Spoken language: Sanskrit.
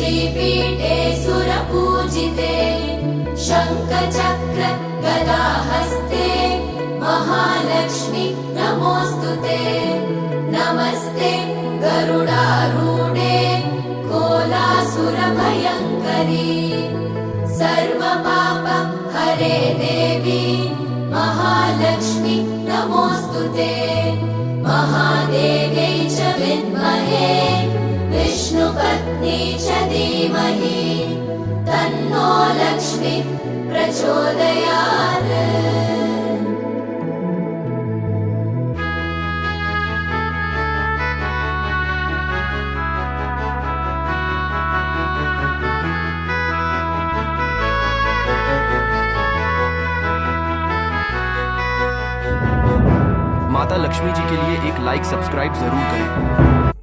श्रीपीठे सुरपूजिते शङ्खचक्र गदाहस्ते महालक्ष्मी नमोऽस्तुते नमस्ते गरुडारूढे कोलासुरभयङ्करी सर्वपाप हरे देवी महालक्ष्मी नमोऽस्तुते महादेव्यै च विद्महे विष्णुपत्नी च धीमहि तन्नो लक्ष्मी प्रचोदयात्। माता लक्ष्मी जी के लिए एक लाइक सब्सक्राइब जरूर करें।